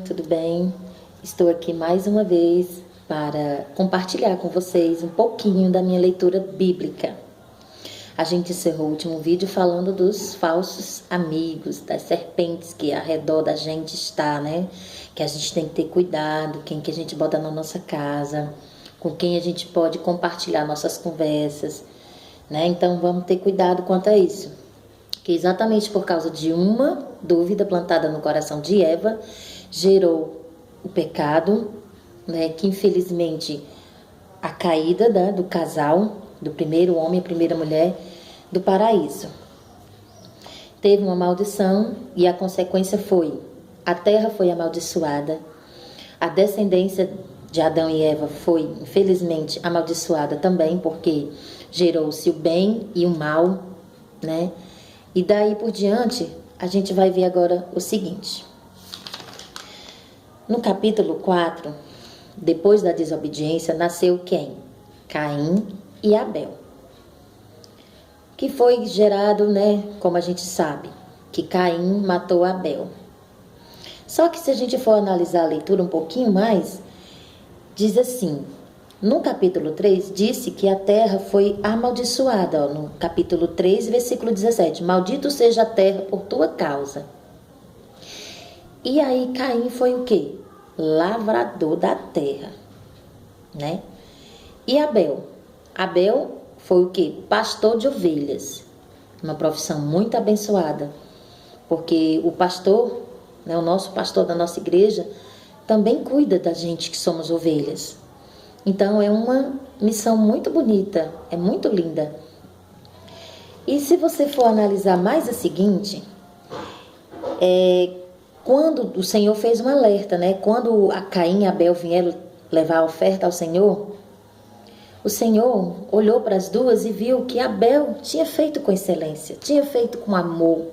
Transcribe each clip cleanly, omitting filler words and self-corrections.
Tudo bem? Estou aqui mais uma vez para compartilhar com vocês um pouquinho da minha leitura bíblica. A gente encerrou o último vídeo falando dos falsos amigos, das serpentes que ao redor da gente está, né? Que a gente tem que ter cuidado, quem que a gente bota na nossa casa, com quem a gente pode compartilhar nossas conversas, né? Então vamos ter cuidado quanto a isso. Que exatamente por causa de uma dúvida plantada no coração de Eva, gerou o pecado, né, que infelizmente a caída do casal, do primeiro homem e a primeira mulher, do paraíso. Teve uma maldição e a consequência foi: a terra foi amaldiçoada, a descendência de Adão e Eva foi, infelizmente, amaldiçoada também, porque gerou-se o bem e o mal, né? E daí por diante, a gente vai ver agora o seguinte. No capítulo 4, depois da desobediência, nasceu quem? Caim e Abel. Que foi gerado, né, como a gente sabe, que Caim matou Abel. Só que se a gente for analisar a leitura um pouquinho mais, diz assim, no capítulo 3, disse que a terra foi amaldiçoada, no capítulo 3, versículo 17, maldito seja a terra por tua causa. E aí Caim foi o quê? Lavrador da terra, né? E Abel? Abel foi o quê? Pastor de ovelhas, uma profissão muito abençoada, porque o pastor, né, o nosso pastor da nossa igreja, também cuida da gente que somos ovelhas. Então é uma missão muito bonita, é muito linda. E se você for analisar mais a seguinte, quando o Senhor fez um alerta, né? Quando a Caim e Abel vieram levar a oferta ao Senhor, o Senhor olhou para as duas e viu que Abel tinha feito com excelência, tinha feito com amor.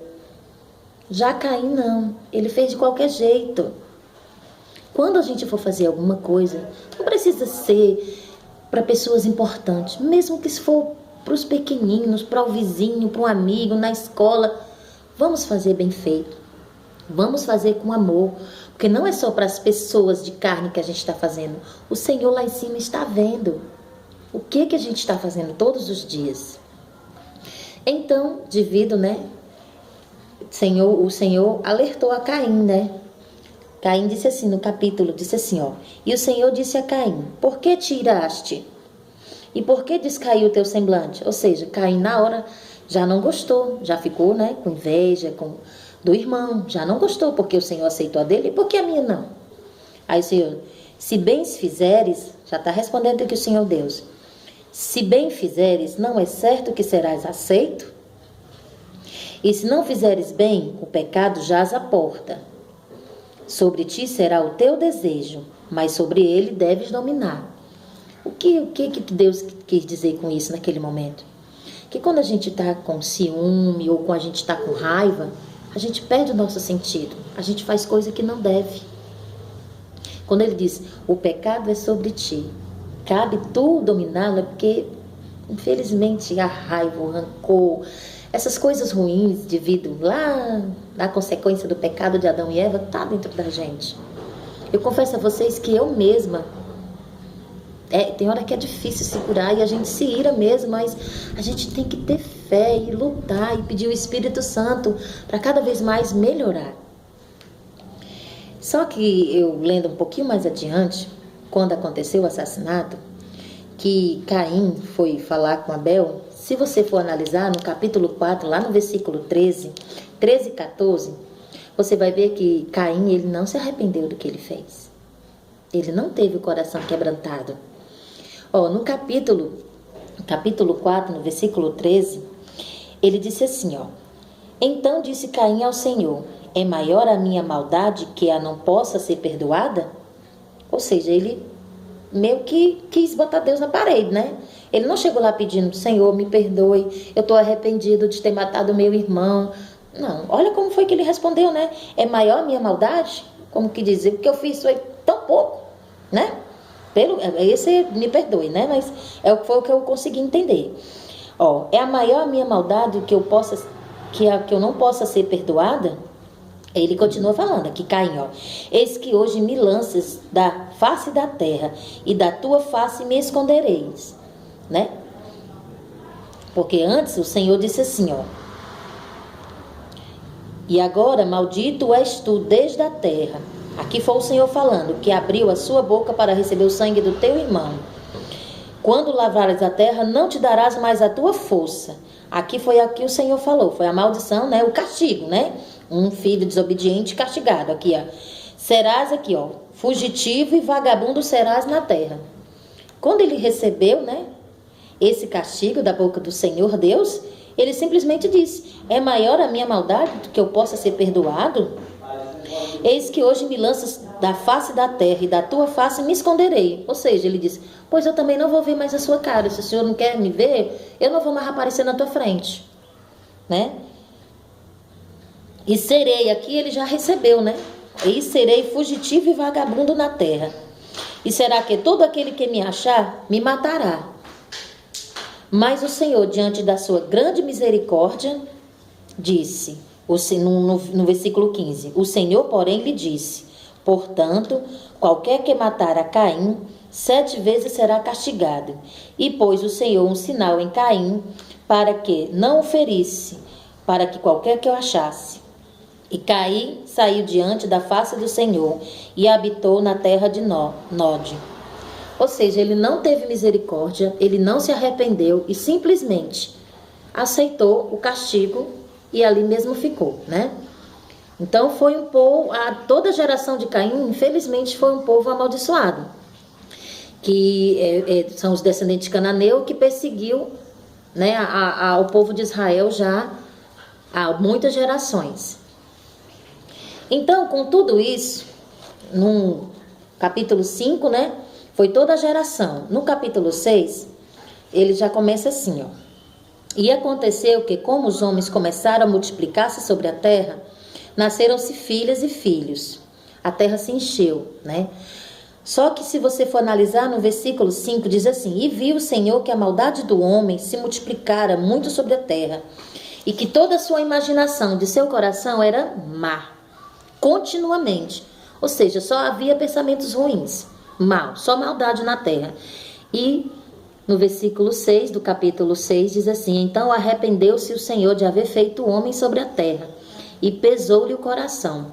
Já Caim não, ele fez de qualquer jeito. Quando a gente for fazer alguma coisa, não precisa ser para pessoas importantes, mesmo que se for para os pequeninos, para o vizinho, para um amigo, na escola, vamos fazer bem feito. Vamos fazer com amor, porque não é só para as pessoas de carne que a gente está fazendo. O Senhor lá em cima está vendo o que a gente está fazendo todos os dias. Então, devido, né? O Senhor alertou a Caim, né? Caim disse assim no capítulo, disse assim, ó. E o Senhor disse a Caim, por que te iraste? E por que descaiu o teu semblante? Ou seja, Caim na hora já não gostou, já ficou, né, com inveja, do irmão, já não gostou, porque o Senhor aceitou a dele, e por que a minha não? Aí o Senhor, se bem fizeres, já está respondendo aqui o Senhor Deus, se bem fizeres, não é certo que serás aceito? E se não fizeres bem, o pecado jaz à porta. Sobre ti será o teu desejo, mas sobre ele deves dominar. O que Deus quis dizer com isso naquele momento? Que quando a gente está com ciúme ou quando a gente está com raiva, a gente perde o nosso sentido. A gente faz coisa que não deve. Quando ele diz, o pecado é sobre ti, cabe tu dominá-lo, porque infelizmente a raiva, o rancor, essas coisas ruins devido lá da consequência do pecado de Adão e Eva, está dentro da gente. Eu confesso a vocês que eu mesma, tem hora que é difícil segurar e a gente se ira mesmo, mas a gente tem que ter fé e lutar e pedir o Espírito Santo para cada vez mais melhorar. Só que eu lendo um pouquinho mais adiante, quando aconteceu o assassinato, que Caim foi falar com Abel, se você for analisar no capítulo 4, lá no versículo 13 e 14, você vai ver que Caim, ele não se arrependeu do que ele fez. Ele não teve o coração quebrantado. No capítulo 4, no versículo 13, ele disse assim, então disse Caim ao Senhor, é maior a minha maldade que a não possa ser perdoada? Ou seja, ele meio que quis botar Deus na parede, né? Ele não chegou lá pedindo, Senhor, me perdoe, eu estou arrependido de ter matado meu irmão. Não, olha como foi que ele respondeu, né? É maior a minha maldade? Como que dizer, porque eu fiz foi tão pouco, né? Esse me perdoe, né? Mas foi o que eu consegui entender. É a maior a minha maldade que eu não possa ser perdoada? Ele continua falando aqui, Caim, ó. Eis que hoje me lanças da face da terra, e da tua face me escondereis, né? Porque antes o Senhor disse assim, ó. E agora maldito és tu desde a terra. Aqui foi o Senhor falando, que abriu a sua boca para receber o sangue do teu irmão. Quando lavrares a terra, não te darás mais a tua força. Aqui foi o Senhor falou, foi a maldição, né? O castigo, né? Um filho desobediente castigado. Aqui, ó. Serás aqui, ó. Fugitivo e vagabundo serás na terra. Quando ele recebeu, né? Esse castigo da boca do Senhor Deus, ele simplesmente disse: é maior a minha maldade do que eu possa ser perdoado? Eis que hoje me lanças da face da terra, e da tua face me esconderei. Ou seja, ele disse: pois eu também não vou ver mais a sua cara. Se o Senhor não quer me ver, eu não vou mais aparecer na tua frente, né? E serei, aqui ele já recebeu, né? E serei fugitivo e vagabundo na terra. E será que todo aquele que me achar, me matará. Mas o Senhor, diante da sua grande misericórdia, disse, no versículo 15, o Senhor, porém, lhe disse: portanto, qualquer que matar a Caim, 7 vezes será castigado. E pôs o Senhor um sinal em Caim, para que não o ferisse, para que qualquer que o achasse. E Caim saiu diante da face do Senhor e habitou na terra de Nod. Ou seja, ele não teve misericórdia, ele não se arrependeu e simplesmente aceitou o castigo e ali mesmo ficou, né? Então foi um povo, toda a geração de Caim, infelizmente, foi um povo amaldiçoado, que são os descendentes de Cananeu, que perseguiu, né, ao povo de Israel já há muitas gerações. Então, com tudo isso, no capítulo 5, né, foi toda a geração. No capítulo 6, ele já começa assim, ó. E aconteceu que, como os homens começaram a multiplicar-se sobre a terra, nasceram-se filhas e filhos. A terra se encheu, né? Só que se você for analisar no versículo 5, diz assim: e viu o Senhor que a maldade do homem se multiplicara muito sobre a terra, e que toda a sua imaginação de seu coração era má, continuamente. Ou seja, só havia pensamentos ruins, mal, só maldade na terra. E no versículo 6 do capítulo 6 diz assim: então arrependeu-se o Senhor de haver feito o homem sobre a terra, e pesou-lhe o coração.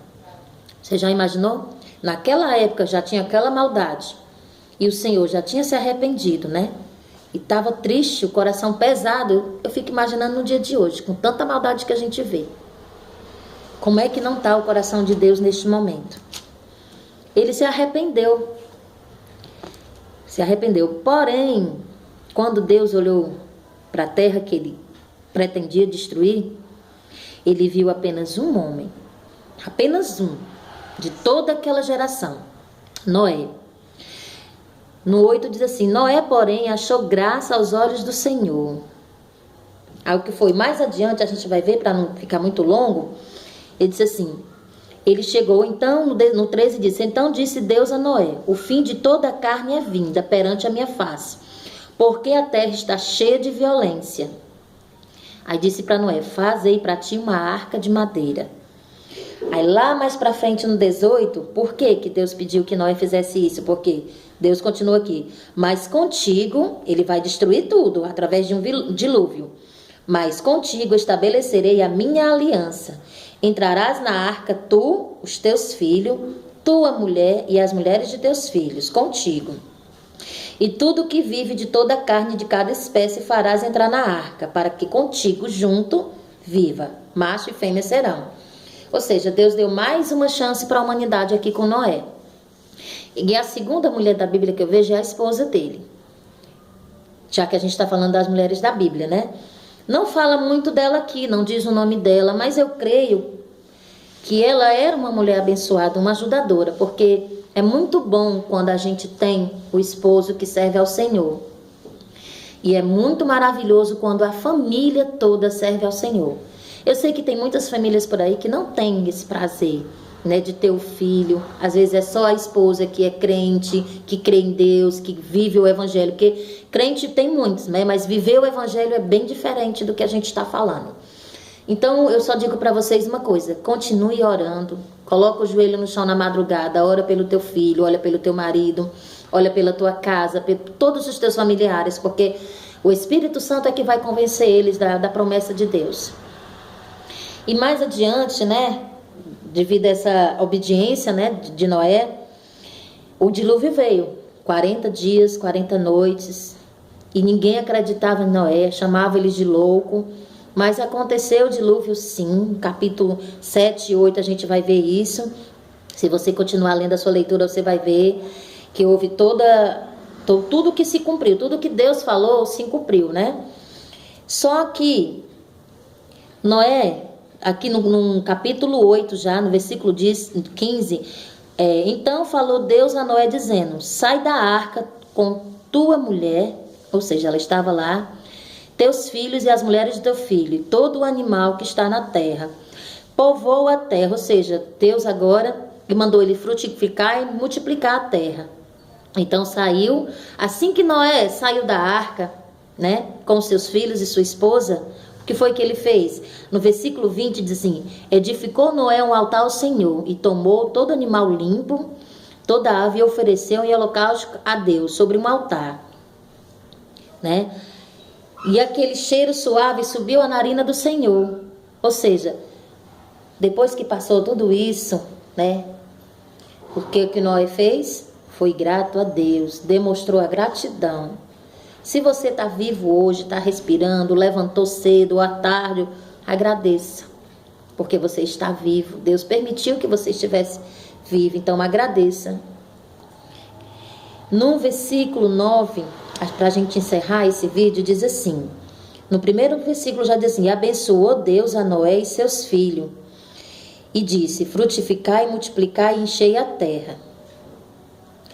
Você já imaginou? Naquela época já tinha aquela maldade, e o Senhor já tinha se arrependido, né? E estava triste, o coração pesado. Eu fico imaginando no dia de hoje, com tanta maldade que a gente vê. Como é que não está o coração de Deus neste momento? Ele se arrependeu. Se arrependeu. Porém, quando Deus olhou para a terra que ele pretendia destruir, ele viu apenas um homem. Apenas um. De toda aquela geração. Noé. No 8 diz assim: Noé, porém, achou graça aos olhos do Senhor. Aí o que foi mais adiante, a gente vai ver para não ficar muito longo. Ele disse assim: ele chegou então, no 13 disse: então disse Deus a Noé: o fim de toda a carne é vinda perante a minha face, porque a terra está cheia de violência. Aí disse para Noé: fazei para ti uma arca de madeira. Aí lá mais para frente no 18, por que Deus pediu que Noé fizesse isso? Porque Deus continua aqui: mas contigo, ele vai destruir tudo através de um dilúvio. Mas contigo estabelecerei a minha aliança. Entrarás na arca tu, os teus filhos, tua mulher e as mulheres de teus filhos, contigo. E tudo que vive de toda a carne de cada espécie farás entrar na arca, para que contigo junto viva. Macho e fêmea serão. Ou seja, Deus deu mais uma chance para a humanidade aqui com Noé. E a segunda mulher da Bíblia que eu vejo é a esposa dele. Já que a gente está falando das mulheres da Bíblia, né? Não fala muito dela aqui, não diz o nome dela, mas eu creio que ela era uma mulher abençoada, uma ajudadora, porque é muito bom quando a gente tem o esposo que serve ao Senhor. E é muito maravilhoso quando a família toda serve ao Senhor. Eu sei que tem muitas famílias por aí que não têm esse prazer, né, de ter o filho. Às vezes é só a esposa que é crente, que crê em Deus, que vive o evangelho. Porque crente tem muitos, né, mas viver o evangelho é bem diferente do que a gente está falando. Então eu só digo para vocês uma coisa: continue orando, coloca o joelho no chão na madrugada, ora pelo teu filho, olha pelo teu marido, olha pela tua casa, por todos os teus familiares, porque o Espírito Santo é que vai convencer eles da promessa de Deus. E mais adiante, né, devido a essa obediência, né, de Noé, o dilúvio veio, 40 dias, 40 noites, e ninguém acreditava em Noé, chamava eles de louco, mas aconteceu o dilúvio sim, capítulo 7 e 8 a gente vai ver isso. Se você continuar lendo a sua leitura, você vai ver que houve tudo que se cumpriu, tudo que Deus falou se cumpriu, né? Só que Noé, aqui no capítulo 8 já, no versículo 15, então falou Deus a Noé dizendo: sai da arca com tua mulher, ou seja, ela estava lá, teus filhos e as mulheres de teu filho, e todo o animal que está na terra. Povoa a terra, ou seja, Deus agora mandou ele frutificar e multiplicar a terra. Então saiu, assim que Noé saiu da arca, né, com seus filhos e sua esposa, o que foi que ele fez? No versículo 20 diz assim: edificou Noé um altar ao Senhor e tomou todo animal limpo, toda ave, e ofereceu em holocausto a Deus sobre um altar, né? E aquele cheiro suave subiu à narina do Senhor. Ou seja, depois que passou tudo isso, né, o que Noé fez? Foi grato a Deus, demonstrou a gratidão. Se você está vivo hoje, está respirando, levantou cedo ou à tarde, agradeça, porque você está vivo. Deus permitiu que você estivesse vivo, então agradeça. No versículo 9, para a gente encerrar esse vídeo, diz assim, no primeiro versículo já diz assim: abençoou Deus a Noé e seus filhos, e disse: frutificai, multiplicai e enchei a terra.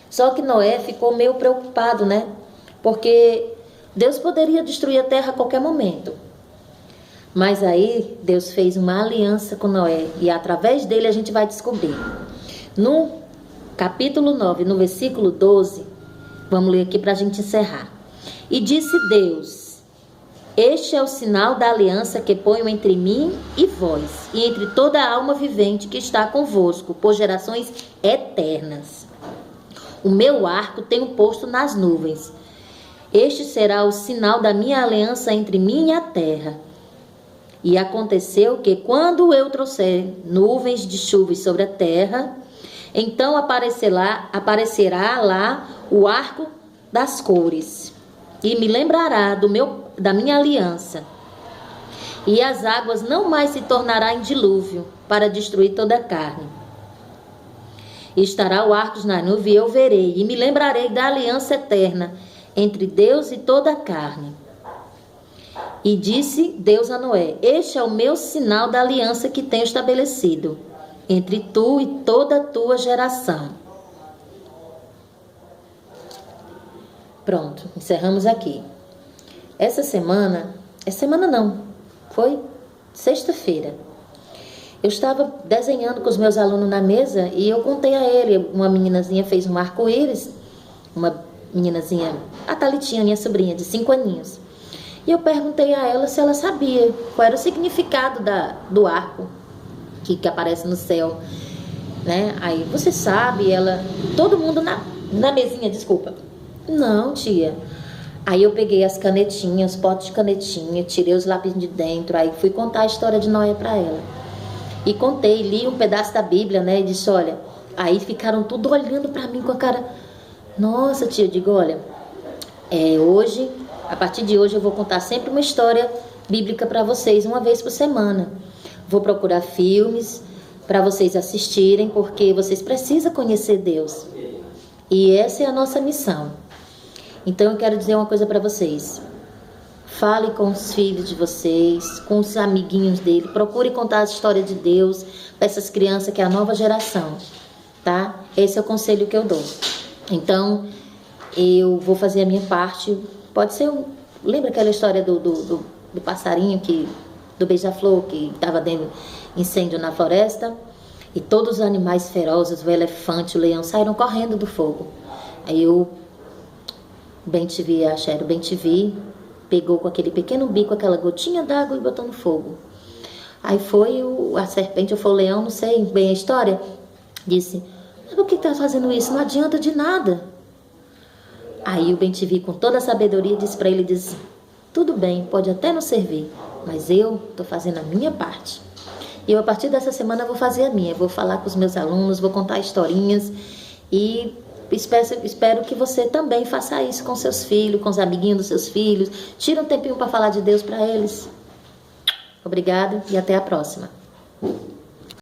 Só que Noé ficou meio preocupado, né? Porque Deus poderia destruir a terra a qualquer momento. Mas aí Deus fez uma aliança com Noé, e através dele a gente vai descobrir. No capítulo 9, no versículo 12, vamos ler aqui para a gente encerrar. E disse Deus: este é o sinal da aliança que ponho entre mim e vós, e entre toda a alma vivente que está convosco, por gerações eternas. O meu arco tenho posto nas nuvens. Este será o sinal da minha aliança entre mim e a terra. E aconteceu que, quando eu trouxer nuvens de chuvas sobre a terra, então aparecerá lá o arco das cores, e me lembrará da minha aliança. E as águas não mais se tornarão em dilúvio, para destruir toda a carne. E estará o arco na nuvem, e eu verei, e me lembrarei da aliança eterna entre Deus e toda a carne. E disse Deus a Noé: este é o meu sinal da aliança que tenho estabelecido entre tu e toda a tua geração. Pronto, encerramos aqui. Essa semana não, foi sexta-feira. Eu estava desenhando com os meus alunos na mesa e eu contei a ele, uma meninazinha fez um arco-íris, uma meninazinha, a Thalitinha, minha sobrinha, de 5 aninhos. E eu perguntei a ela se ela sabia qual era o significado do arco que aparece no céu, né? Aí, você sabe? Ela, todo mundo na mesinha, desculpa. Não, tia. Aí eu peguei as canetinhas, os potes de canetinha, tirei os lápis de dentro, aí fui contar a história de Noé para ela. E contei, li um pedaço da Bíblia, né? E disse: olha, aí ficaram tudo olhando para mim com a cara. Nossa, tia, eu digo: olha, hoje, a partir de hoje eu vou contar sempre uma história bíblica para vocês, uma vez por semana. Vou procurar filmes para vocês assistirem, porque vocês precisam conhecer Deus. E essa é a nossa missão. Então eu quero dizer uma coisa para vocês. Fale com os filhos de vocês, com os amiguinhos dele. Procure contar a história de Deus para essas crianças que é a nova geração, tá? Esse é o conselho que eu dou. Então, eu vou fazer a minha parte. Pode ser lembra aquela história do passarinho, do beija-flor, que estava dando incêndio na floresta? E todos os animais ferozes, o elefante, o leão, saíram correndo do fogo. Aí o Ben-TV, a Cheryl Ben-TV, pegou com aquele pequeno bico aquela gotinha d'água e botou no fogo. Aí foi a serpente, ou foi o leão, não sei bem a história, disse: mas por que está fazendo isso? Não adianta de nada. Aí o bem-te-vi, com toda a sabedoria, disse para ele, disse: tudo bem, pode até não servir, mas eu estou fazendo a minha parte. E eu, a partir dessa semana, vou fazer a minha. Vou falar com os meus alunos, vou contar historinhas e espero que você também faça isso com seus filhos, com os amiguinhos dos seus filhos. Tira um tempinho para falar de Deus para eles. Obrigada e até a próxima.